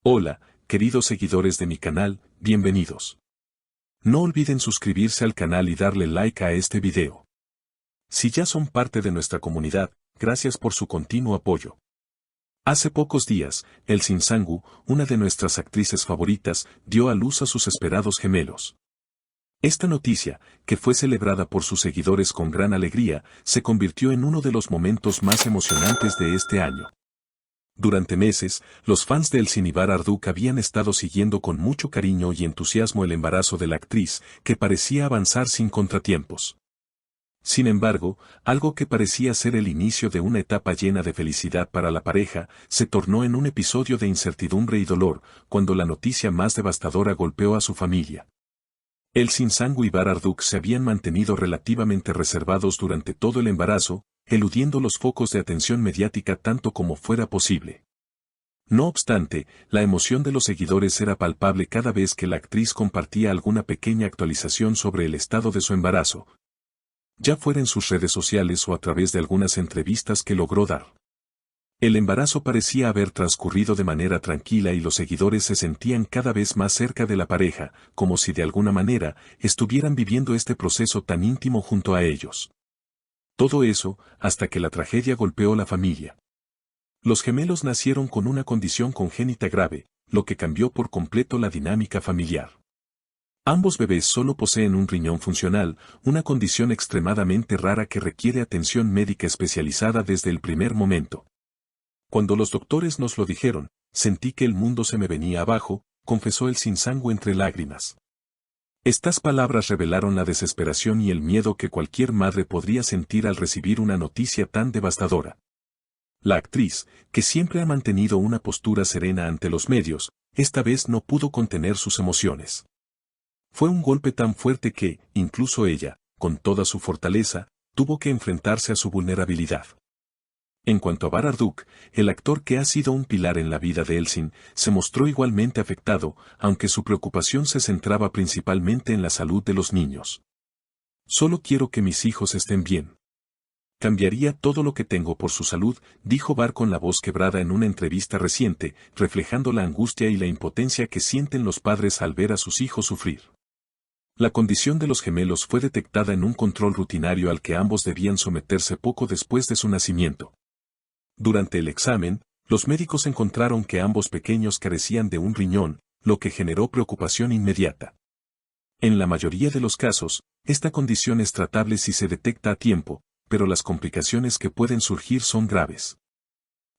Hola, queridos seguidores de mi canal, bienvenidos. No olviden suscribirse al canal y darle like a este video. Si ya son parte de nuestra comunidad, gracias por su continuo apoyo. Hace pocos días, Elsin Sangu, una de nuestras actrices favoritas, dio a luz a sus esperados gemelos. Esta noticia, que fue celebrada por sus seguidores con gran alegría, se convirtió en uno de los momentos más emocionantes de este año. Durante meses, los fans de Elsin Ibar Arduk habían estado siguiendo con mucho cariño y entusiasmo el embarazo de la actriz, que parecía avanzar sin contratiempos. Sin embargo, algo que parecía ser el inicio de una etapa llena de felicidad para la pareja, se tornó en un episodio de incertidumbre y dolor, cuando la noticia más devastadora golpeó a su familia. Elsin Sangu y Ibar Arduk se habían mantenido relativamente reservados durante todo el embarazo, eludiendo los focos de atención mediática tanto como fuera posible. No obstante, la emoción de los seguidores era palpable cada vez que la actriz compartía alguna pequeña actualización sobre el estado de su embarazo, ya fuera en sus redes sociales o a través de algunas entrevistas que logró dar. El embarazo parecía haber transcurrido de manera tranquila y los seguidores se sentían cada vez más cerca de la pareja, como si de alguna manera estuvieran viviendo este proceso tan íntimo junto a ellos. Todo eso, hasta que la tragedia golpeó la familia. Los gemelos nacieron con una condición congénita grave, lo que cambió por completo la dinámica familiar. Ambos bebés solo poseen un riñón funcional, una condición extremadamente rara que requiere atención médica especializada desde el primer momento. Cuando los doctores nos lo dijeron, sentí que el mundo se me venía abajo, confesó Elsin Sangu entre lágrimas. Estas palabras revelaron la desesperación y el miedo que cualquier madre podría sentir al recibir una noticia tan devastadora. La actriz, que siempre ha mantenido una postura serena ante los medios, esta vez no pudo contener sus emociones. Fue un golpe tan fuerte que, incluso ella, con toda su fortaleza, tuvo que enfrentarse a su vulnerabilidad. En cuanto a Ibar Arduk, el actor que ha sido un pilar en la vida de Elsin, se mostró igualmente afectado, aunque su preocupación se centraba principalmente en la salud de los niños. Solo quiero que mis hijos estén bien. Cambiaría todo lo que tengo por su salud, dijo Ibar con la voz quebrada en una entrevista reciente, reflejando la angustia y la impotencia que sienten los padres al ver a sus hijos sufrir. La condición de los gemelos fue detectada en un control rutinario al que ambos debían someterse poco después de su nacimiento. Durante el examen, los médicos encontraron que ambos pequeños carecían de un riñón, lo que generó preocupación inmediata. En la mayoría de los casos, esta condición es tratable si se detecta a tiempo, pero las complicaciones que pueden surgir son graves.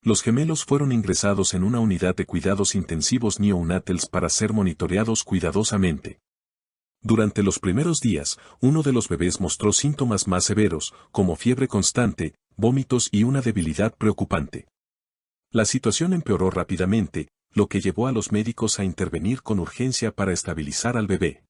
Los gemelos fueron ingresados en una unidad de cuidados intensivos neonatals para ser monitoreados cuidadosamente. Durante los primeros días, uno de los bebés mostró síntomas más severos, como fiebre constante, vómitos y una debilidad preocupante. La situación empeoró rápidamente, lo que llevó a los médicos a intervenir con urgencia para estabilizar al bebé.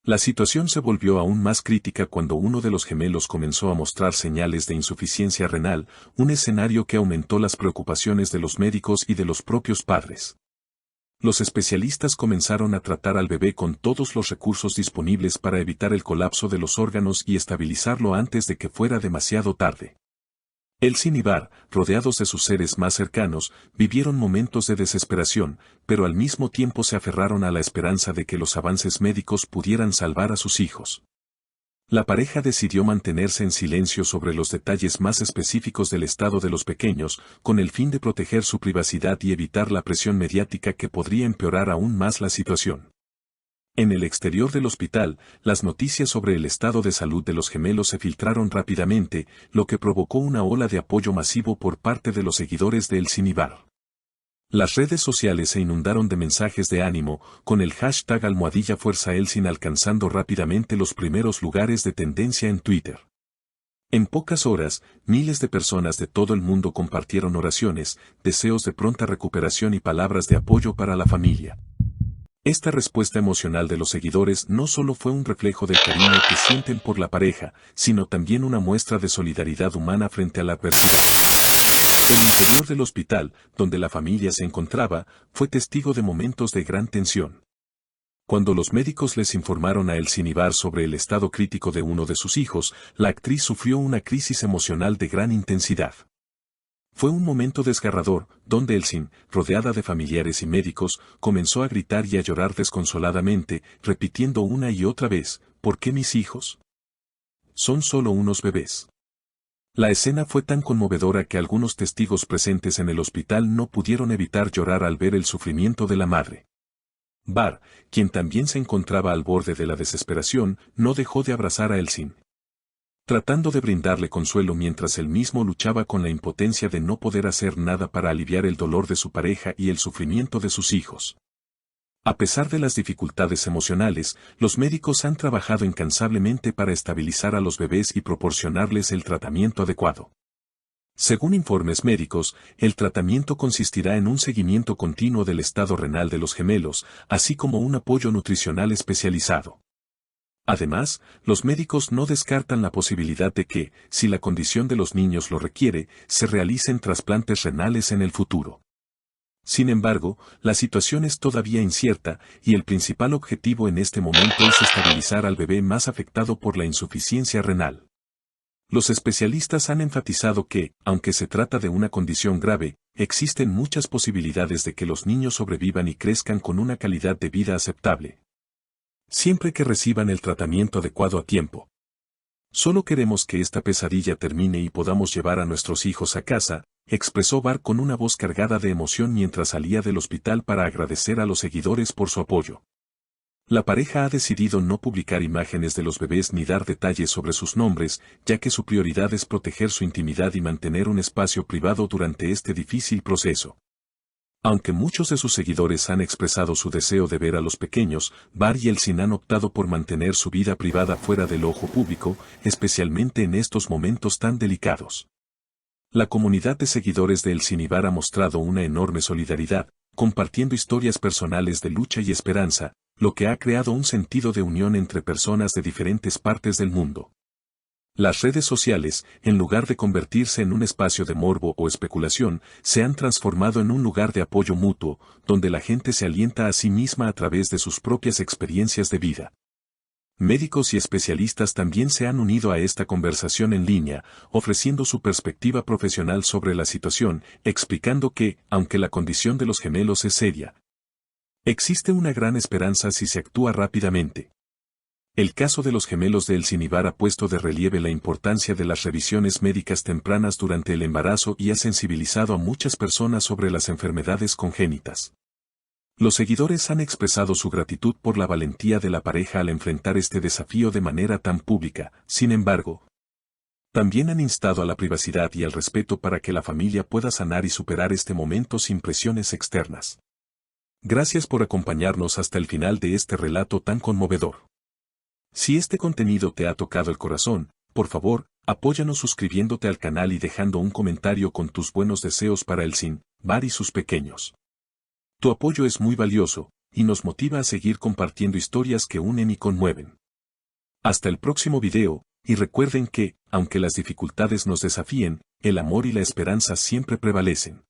La situación se volvió aún más crítica cuando uno de los gemelos comenzó a mostrar señales de insuficiencia renal, un escenario que aumentó las preocupaciones de los médicos y de los propios padres. Los especialistas comenzaron a tratar al bebé con todos los recursos disponibles para evitar el colapso de los órganos y estabilizarlo antes de que fuera demasiado tarde. Elsin y Ibar, rodeados de sus seres más cercanos, vivieron momentos de desesperación, pero al mismo tiempo se aferraron a la esperanza de que los avances médicos pudieran salvar a sus hijos. La pareja decidió mantenerse en silencio sobre los detalles más específicos del estado de los pequeños, con el fin de proteger su privacidad y evitar la presión mediática que podría empeorar aún más la situación. En el exterior del hospital, las noticias sobre el estado de salud de los gemelos se filtraron rápidamente, lo que provocó una ola de apoyo masivo por parte de los seguidores de Elsin Ibar. Las redes sociales se inundaron de mensajes de ánimo, con el hashtag #FuerzaElsin alcanzando rápidamente los primeros lugares de tendencia en Twitter. En pocas horas, miles de personas de todo el mundo compartieron oraciones, deseos de pronta recuperación y palabras de apoyo para la familia. Esta respuesta emocional de los seguidores no solo fue un reflejo del cariño que sienten por la pareja, sino también una muestra de solidaridad humana frente a la adversidad. El interior del hospital, donde la familia se encontraba, fue testigo de momentos de gran tensión. Cuando los médicos les informaron a Elsin Ibar sobre el estado crítico de uno de sus hijos, la actriz sufrió una crisis emocional de gran intensidad. Fue un momento desgarrador, donde Elsin, rodeada de familiares y médicos, comenzó a gritar y a llorar desconsoladamente, repitiendo una y otra vez, ¿por qué mis hijos? Son solo unos bebés. La escena fue tan conmovedora que algunos testigos presentes en el hospital no pudieron evitar llorar al ver el sufrimiento de la madre. Bar, quien también se encontraba al borde de la desesperación, no dejó de abrazar a Elsin, tratando de brindarle consuelo mientras él mismo luchaba con la impotencia de no poder hacer nada para aliviar el dolor de su pareja y el sufrimiento de sus hijos. A pesar de las dificultades emocionales, los médicos han trabajado incansablemente para estabilizar a los bebés y proporcionarles el tratamiento adecuado. Según informes médicos, el tratamiento consistirá en un seguimiento continuo del estado renal de los gemelos, así como un apoyo nutricional especializado. Además, los médicos no descartan la posibilidad de que, si la condición de los niños lo requiere, se realicen trasplantes renales en el futuro. Sin embargo, la situación es todavía incierta, y el principal objetivo en este momento es estabilizar al bebé más afectado por la insuficiencia renal. Los especialistas han enfatizado que, aunque se trata de una condición grave, existen muchas posibilidades de que los niños sobrevivan y crezcan con una calidad de vida aceptable, siempre que reciban el tratamiento adecuado a tiempo. Solo queremos que esta pesadilla termine y podamos llevar a nuestros hijos a casa, expresó Bar con una voz cargada de emoción mientras salía del hospital para agradecer a los seguidores por su apoyo. La pareja ha decidido no publicar imágenes de los bebés ni dar detalles sobre sus nombres, ya que su prioridad es proteger su intimidad y mantener un espacio privado durante este difícil proceso. Aunque muchos de sus seguidores han expresado su deseo de ver a los pequeños, Bar y Elsin han optado por mantener su vida privada fuera del ojo público, especialmente en estos momentos tan delicados. La comunidad de seguidores de Elsin y Bar ha mostrado una enorme solidaridad, compartiendo historias personales de lucha y esperanza, lo que ha creado un sentido de unión entre personas de diferentes partes del mundo. Las redes sociales, en lugar de convertirse en un espacio de morbo o especulación, se han transformado en un lugar de apoyo mutuo, donde la gente se alienta a sí misma a través de sus propias experiencias de vida. Médicos y especialistas también se han unido a esta conversación en línea, ofreciendo su perspectiva profesional sobre la situación, explicando que, aunque la condición de los gemelos es seria, existe una gran esperanza si se actúa rápidamente. El caso de los gemelos de Elsin y Bar ha puesto de relieve la importancia de las revisiones médicas tempranas durante el embarazo y ha sensibilizado a muchas personas sobre las enfermedades congénitas. Los seguidores han expresado su gratitud por la valentía de la pareja al enfrentar este desafío de manera tan pública. Sin embargo, también han instado a la privacidad y al respeto para que la familia pueda sanar y superar este momento sin presiones externas. Gracias por acompañarnos hasta el final de este relato tan conmovedor. Si este contenido te ha tocado el corazón, por favor, apóyanos suscribiéndote al canal y dejando un comentario con tus buenos deseos para Elsin, Bar y sus pequeños. Tu apoyo es muy valioso, y nos motiva a seguir compartiendo historias que unen y conmueven. Hasta el próximo video, y recuerden que, aunque las dificultades nos desafíen, el amor y la esperanza siempre prevalecen.